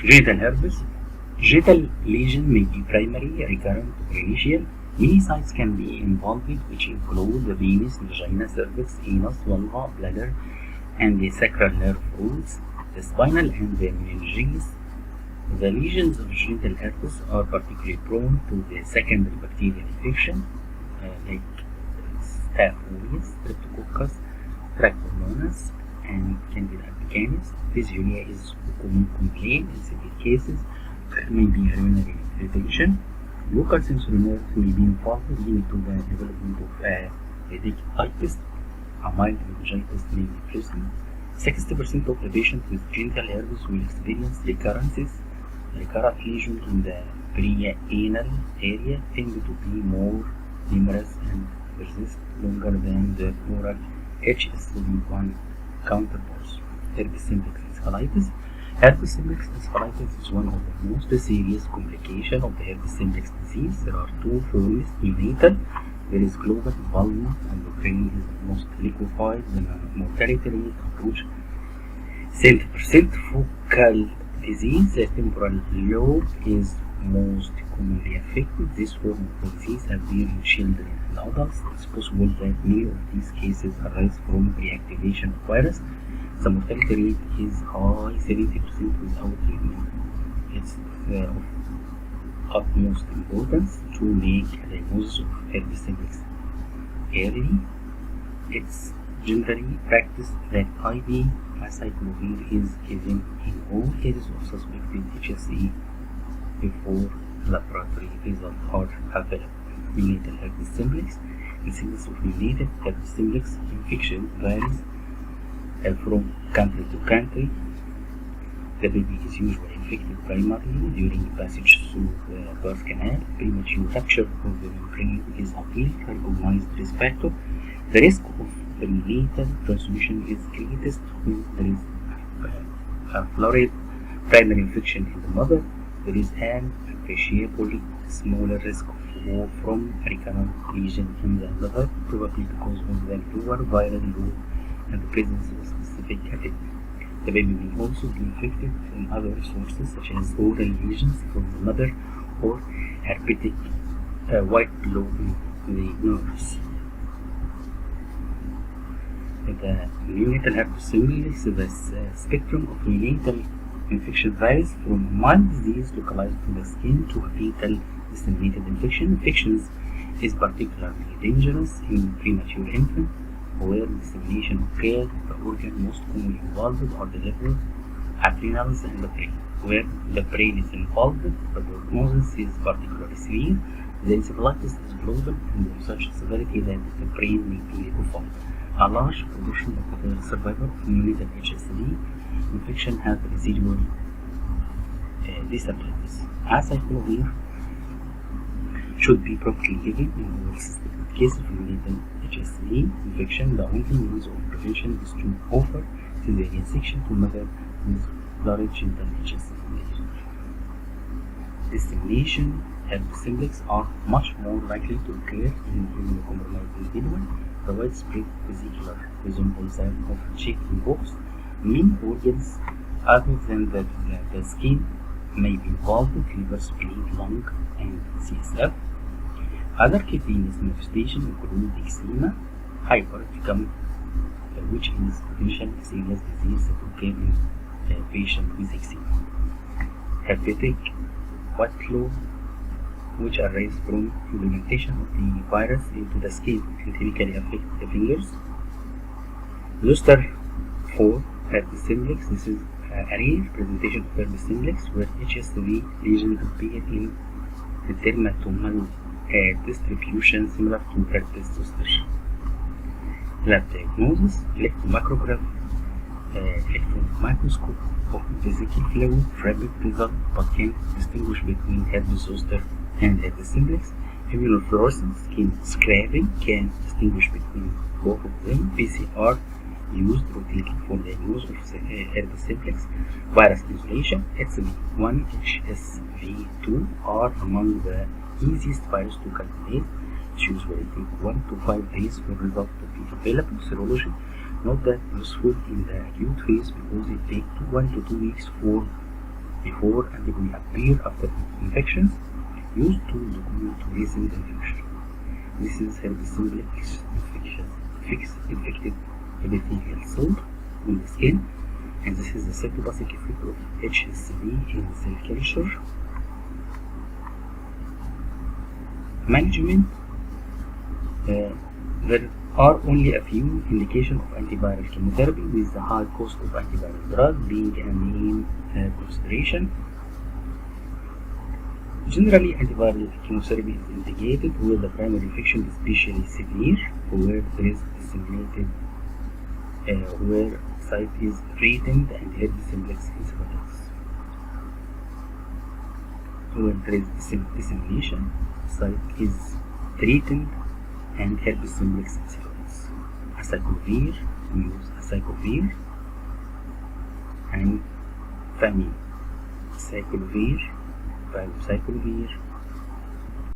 Genital herpes. Genital lesion may be primary, recurrent, or initial. Many sites can be involved, which include the penis, vagina, cervix, anus, vulva, bladder, and the sacral nerve roots, the spinal, and the meninges. The lesions of genital herpes are particularly prone to the secondary bacterial infection, like Staph aureus, Streptococcus, Trichomonas, and Candida albicans. Dysuria is a common complaint in severe cases. There may be urinary retention. Local sensory nerves may be involved, leading to the development of radiculitis. A mild meningitis may be present. 60% of the patients with genital herpes will experience recurrent lesions in the perianal area tend to be more numerous and persist longer than the oral HSV1 counterparts. Herpes simplex encephalitis. Herpes simplex encephalitis is one of the most serious complications of the herpes simplex disease. There are two forms: neonatal, there is global involvement, and the brain is the most liquefied. The mortality rate approach 70%. Focal disease, the temporal lobe is most commonly affected. This form of disease appears in children and adults. It's possible that many of these cases arise from reactivation of virus. The mortality rate is high, 70% without treatment. It's of utmost importance to make a diagnosis of herpes simplex early. It's generally practiced that IV acyclovir is given in all cases of suspected HSE before laboratory results are available. Neonatal herpes simplex. Incidence of neonatal herpes simplex infection varies from country to country. The baby is usually infected primarily during passage through the birth canal. Premature rupture of the membrane is a well-recognized risk factor. The risk of prenatal transmission is greatest when there is a florid primary infection in the mother. There is an appreciably smaller risk from recurrent lesion in the liver, probably because of the lower viral load and the presence of specific category. The baby may also be infected from other sources such as oral lesions from the mother or herpetic white blood in the nerves. The neonatal herpes simplex is the spectrum of neonatal infection varies from mild disease localized to the skin to a fatal disseminated infection. Infections is particularly dangerous in premature infants, where dissemination occurs. The organs most commonly involved are the liver, adrenals, and the brain. Where the brain is involved, the prognosis is particularly severe. The encephalitis is global and of such severity that the brain may be liquefied. A large proportion of the survivors of neonatal HSV infection have residual disabilities. Acyclovir should be promptly given in all suspected cases of neonatal HSV infection. The only means of prevention is to offer cesarean section to mother with large genital HSV lesion. Dissemination herpes simplex are much more likely to occur in immunocompromised individuals. The widespread vesicular resembles that of chickenpox. Many organs other than the skin may be involved: liver, spleen, lung, and CSF. Other cutaneous manifestations include eczema, hypericum, which is potential serious disease that occurs in a patient with eczema. Herpetic white flow, which arises from implementation of the virus into the skin, can typically affect the fingers. Zoster 4 herpes simplex. This is a rare presentation of herpes simplex where HSV lesion appear in the dermatomal distribution similar to herpes zoster. Lab diagnosis: electron microscope of vesicle fluid, rapid result, but can't distinguish between herpes zoster and herpes simplex. Immunofluorescence skin scraping can distinguish between both of them. PCR used routinely for the diagnosis of herpes simplex. Virus isolation: HSV1, HSV2 are among the easiest viruses to calculate. It usually takes 1 to 5 days for results to be available. Serology, not that useful in the acute phase because it takes 1 to 2 weeks for before antibody appear after infection, used to document recent infection. This is herpes simplex infected epithelial cell on the skin, and this is the cytopathic effect of HSV in cell culture. Management. There are only a few indications of antiviral chemotherapy, with the high cost of antiviral drug being a main consideration. Generally, antiviral chemotherapy is indicated where the primary infection is especially severe, where there is disseminated, where site is threatened, and herpes simplex encephalitis. Where there is dissemination, site is threatened, and herpes simplex encephalitis. Acyclovir, we use acyclovir and famine. Acyclovir, valcyclovir,